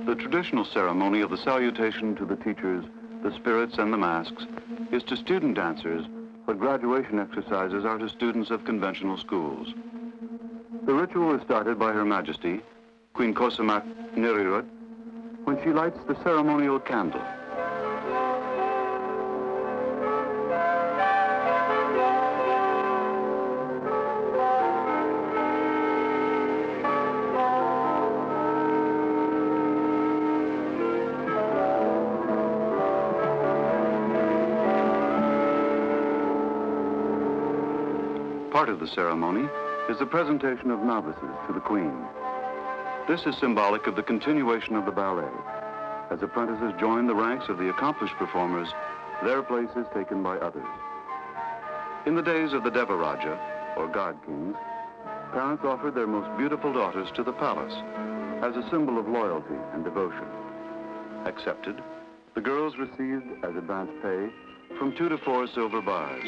The traditional ceremony of the salutation to the teachers, the spirits, and the masks is to student dancers what graduation exercises are to students of conventional schools. The ritual is started by Her Majesty, Queen Kosamak Nirirut, when she lights the ceremonial candle. Part of the ceremony is the presentation of novices to the Queen. This is symbolic of the continuation of the ballet. As apprentices join the ranks of the accomplished performers, their place is taken by others. In the days of the Devaraja, or God Kings, parents offered their most beautiful daughters to the palace as a symbol of loyalty and devotion. Accepted, the girls received as advance pay from 2 to 4 silver bars.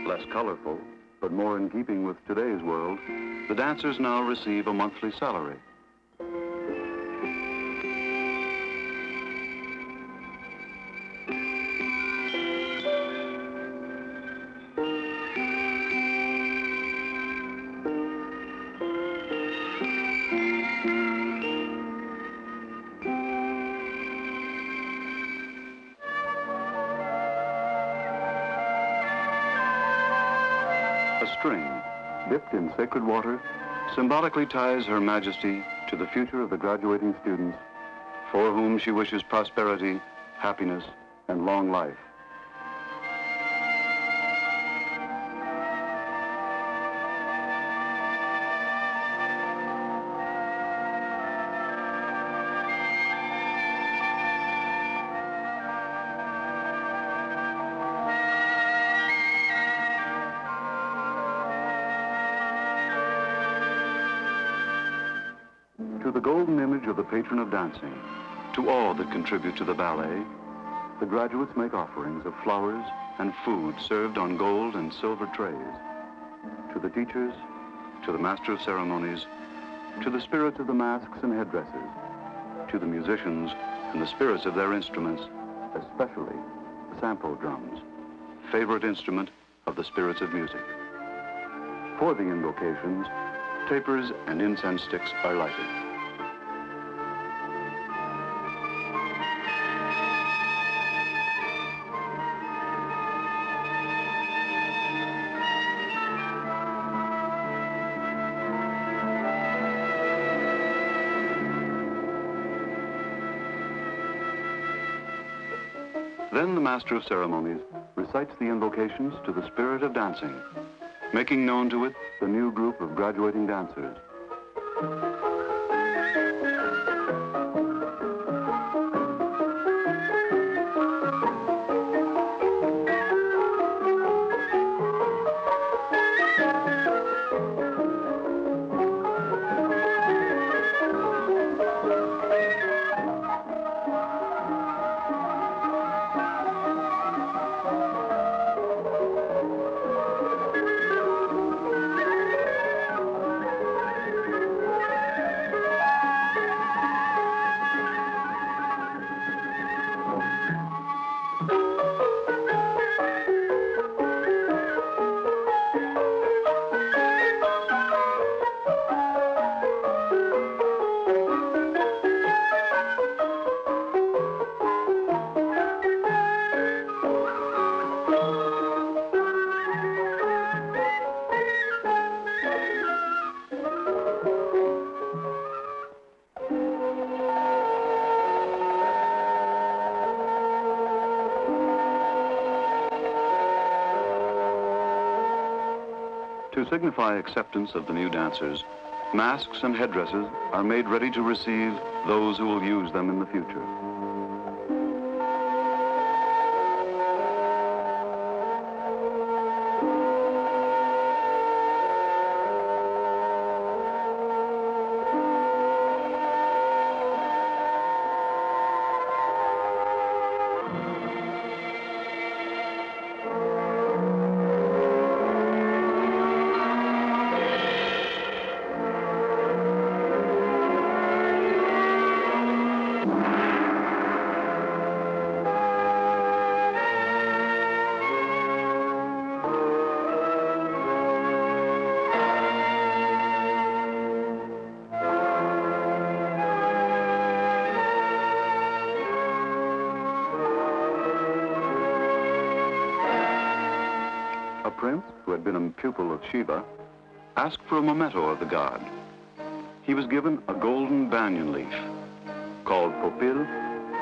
Less colorful, but more in keeping with today's world, the dancers now receive a monthly salary. A string, dipped in sacred water, symbolically ties Her Majesty to the future of the graduating students, for whom she wishes prosperity, happiness, and long life. To the golden image of the patron of dancing, to all that contribute to the ballet, the graduates make offerings of flowers and food served on gold and silver trays. To the teachers, to the master of ceremonies, to the spirits of the masks and headdresses, to the musicians and the spirits of their instruments, especially the sampo drums, favorite instrument of the spirits of music. For the invocations, tapers and incense sticks are lighted. Then the master of ceremonies recites the invocations to the spirit of dancing, making known to it the new group of graduating dancers. To signify acceptance of the new dancers, masks and headdresses are made ready to receive those who will use them in the future. prince, who had been a pupil of Shiva, asked for a memento of the god. He was given a golden banyan leaf. Called popil,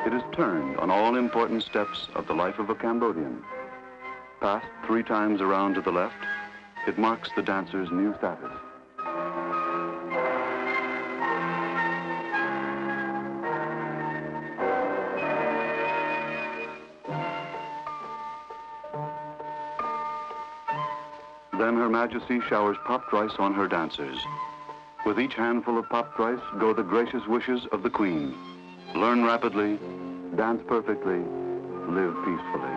it is turned on all important steps of the life of a Cambodian. Passed 3 times around to the left, it marks the dancer's new status. Then Her Majesty showers popped rice on her dancers. With each handful of popped rice go the gracious wishes of the Queen. Learn rapidly, dance perfectly, live peacefully.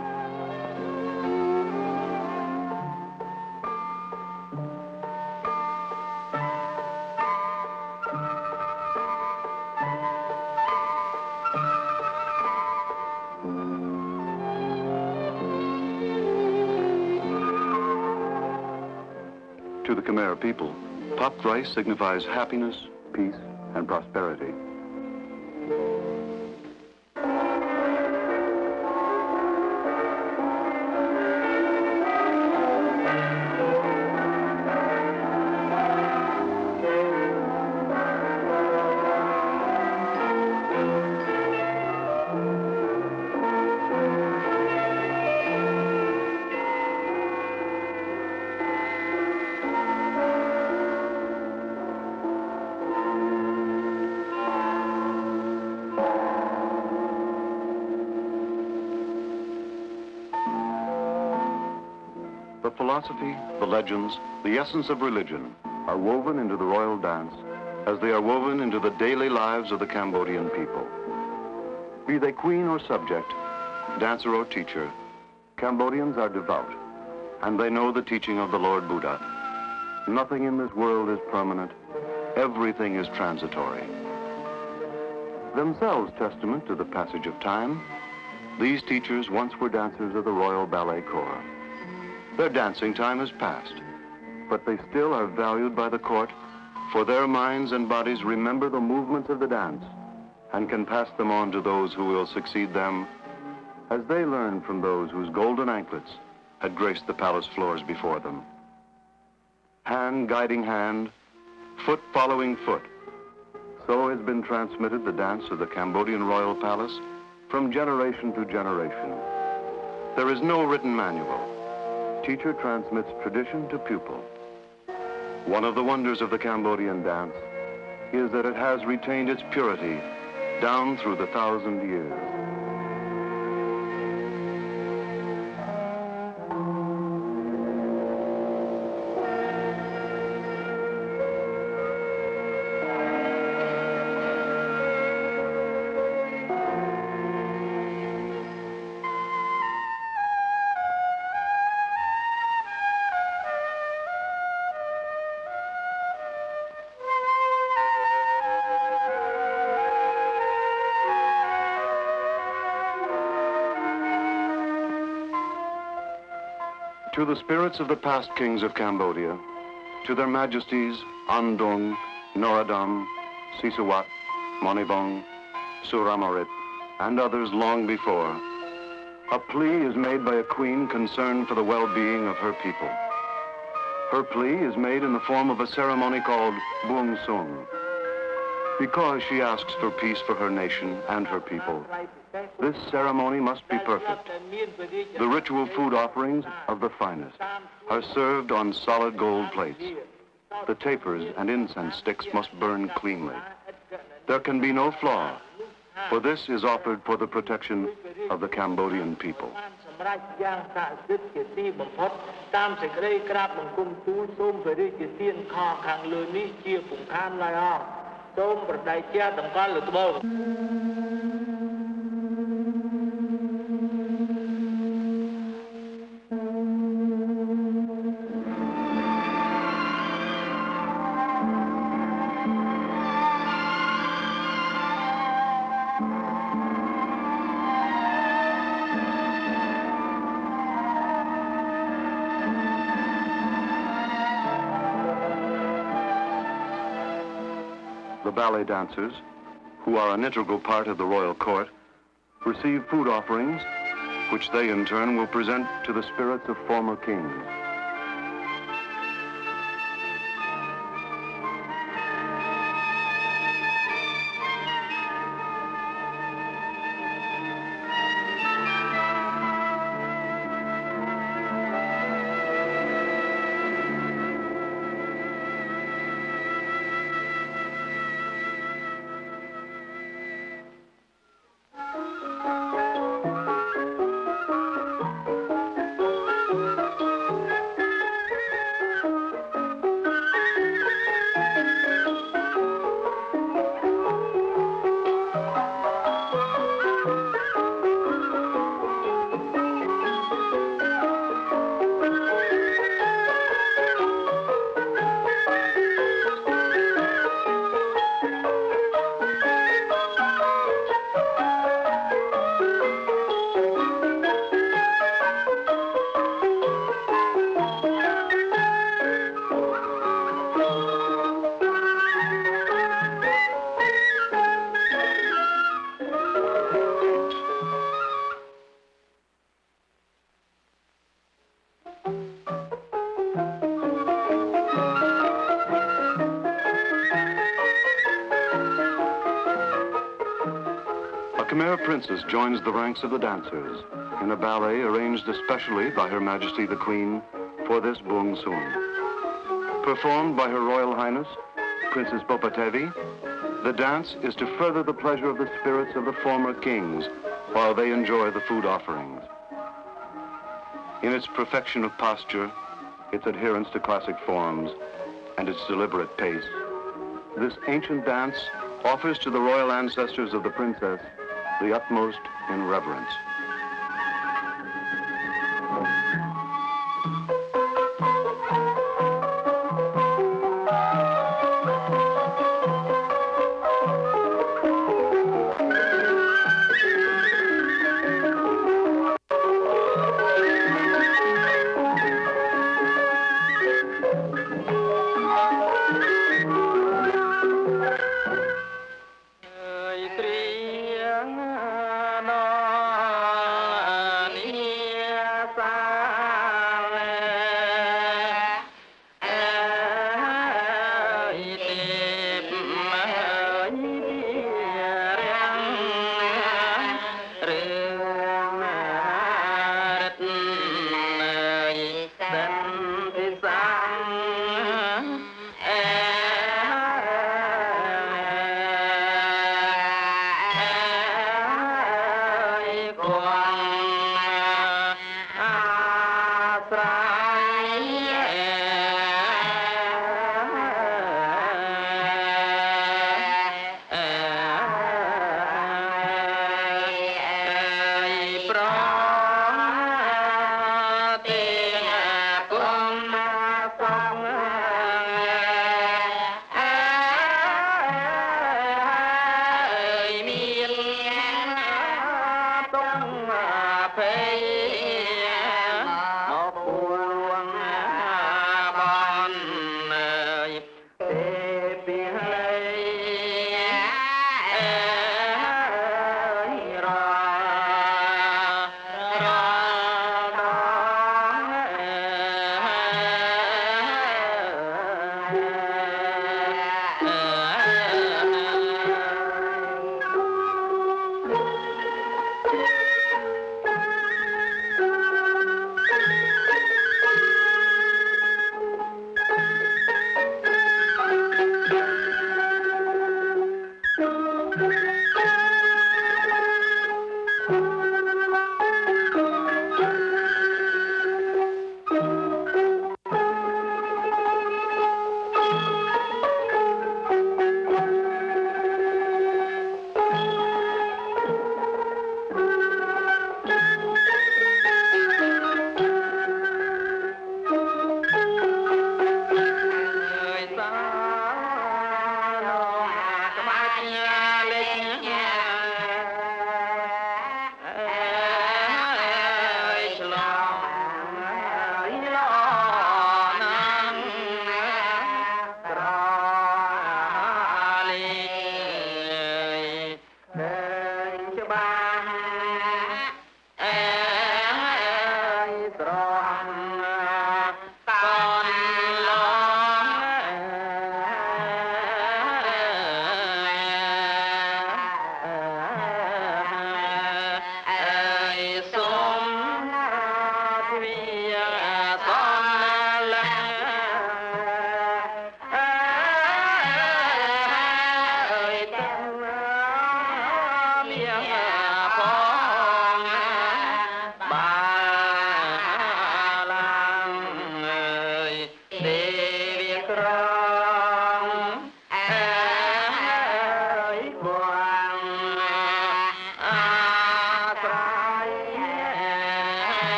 To the Khmer people, popped rice signifies happiness, peace, and prosperity. The philosophy, the legends, the essence of religion are woven into the royal dance as they are woven into the daily lives of the Cambodian people. Be they queen or subject, dancer or teacher, Cambodians are devout, and they know the teaching of the Lord Buddha. Nothing in this world is permanent. Everything is transitory. Themselves testament to the passage of time, these teachers once were dancers of the Royal Ballet Corps. Their dancing time has passed, but they still are valued by the court, for their minds and bodies remember the movements of the dance and can pass them on to those who will succeed them as they learn from those whose golden anklets had graced the palace floors before them. Hand guiding hand, foot following foot, so has been transmitted the dance of the Cambodian royal palace from generation to generation. There is no written manual. Teacher transmits tradition to pupil. One of the wonders of the Cambodian dance is that it has retained its purity down through the 1,000 years. To the spirits of the past kings of Cambodia, to their majesties Andong, Norodom, Sisawat, Monibong, Suramarit, and others long before, a plea is made by a queen concerned for the well-being of her people. Her plea is made in the form of a ceremony called Buong Sung. Because she asks for peace for her nation and her people, this ceremony must be perfect. The ritual food offerings of the finest are served on solid gold plates. The tapers and incense sticks must burn cleanly. There can be no flaw, for this is offered for the protection of the Cambodian people. The ballet dancers, who are an integral part of the royal court, receive food offerings, which they in turn will present to the spirits of former kings. Khmer princess joins the ranks of the dancers in a ballet arranged especially by Her Majesty the Queen for this Bung Soon. Performed by Her Royal Highness, Princess Bopatevi, the dance is to further the pleasure of the spirits of the former kings while they enjoy the food offerings. In its perfection of posture, its adherence to classic forms, and its deliberate pace, this ancient dance offers to the royal ancestors of the princess the utmost in reverence.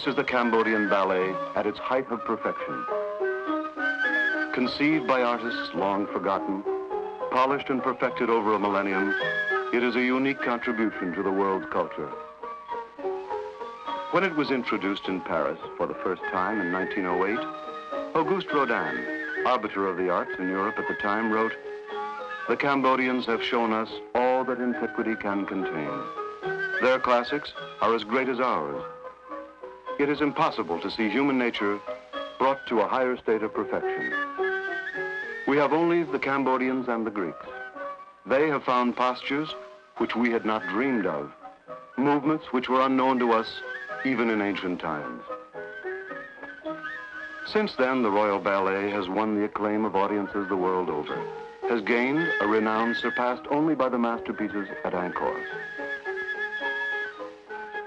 This is the Cambodian ballet at its height of perfection. Conceived by artists long forgotten, polished and perfected over a millennium, it is a unique contribution to the world's culture. When it was introduced in Paris for the first time in 1908, Auguste Rodin, arbiter of the arts in Europe at the time, wrote, "The Cambodians have shown us all that antiquity can contain. Their classics are as great as ours. It is impossible to see human nature brought to a higher state of perfection. We have only the Cambodians and the Greeks. They have found postures which we had not dreamed of, movements which were unknown to us even in ancient times." Since then, the Royal Ballet has won the acclaim of audiences the world over, has gained a renown surpassed only by the masterpieces at Angkor.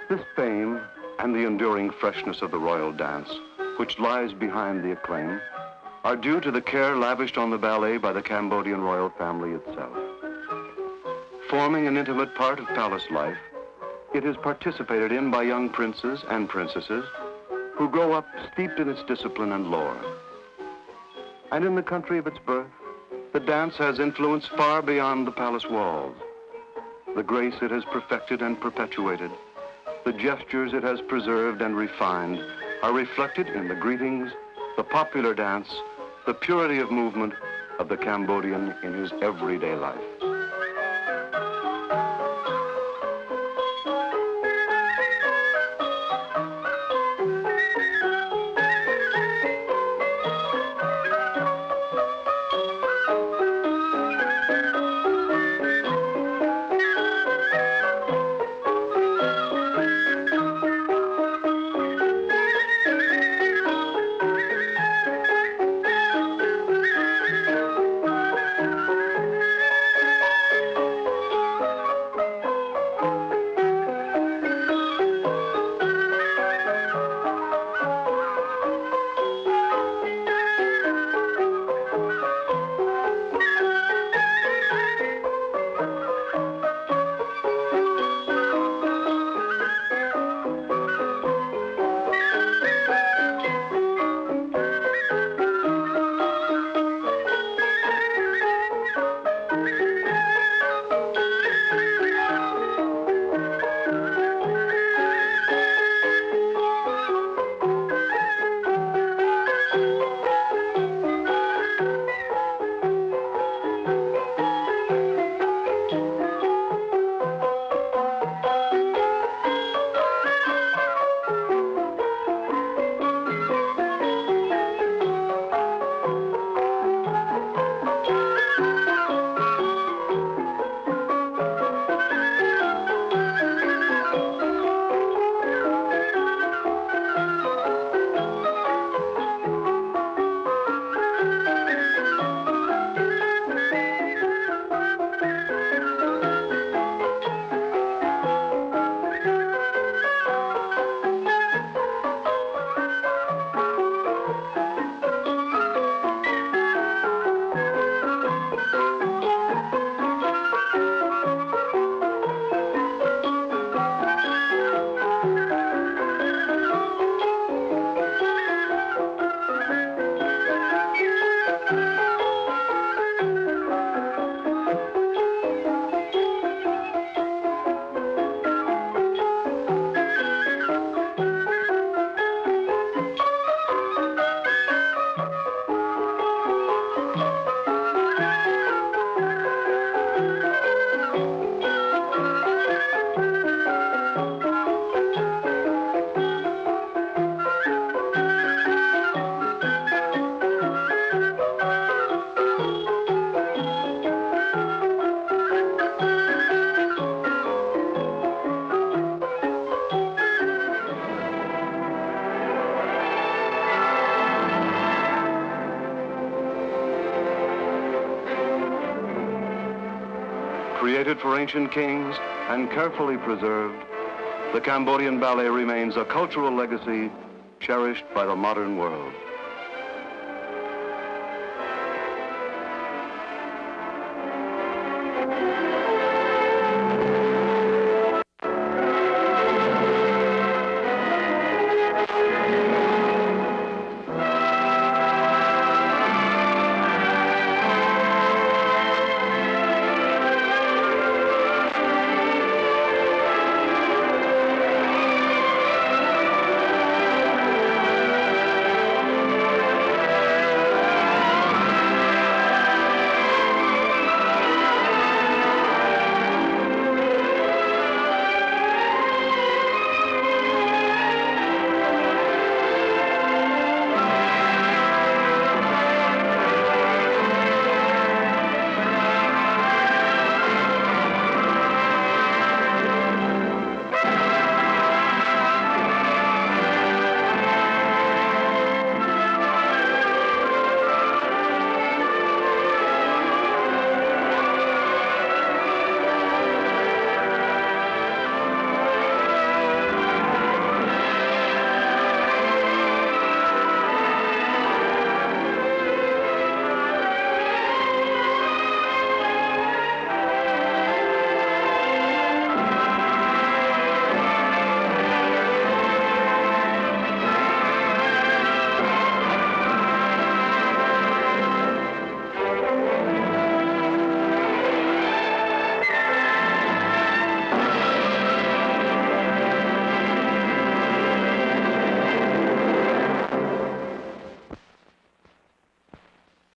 This fame and the enduring freshness of the royal dance, which lies behind the acclaim, are due to the care lavished on the ballet by the Cambodian royal family itself. Forming an intimate part of palace life, it is participated in by young princes and princesses who grow up steeped in its discipline and lore. And in the country of its birth, the dance has influence far beyond the palace walls. The grace it has perfected and perpetuated, the gestures it has preserved and refined, are reflected in the greetings, the popular dance, the purity of movement of the Cambodian in his everyday life. Created for ancient kings and carefully preserved, the Cambodian ballet remains a cultural legacy cherished by the modern world.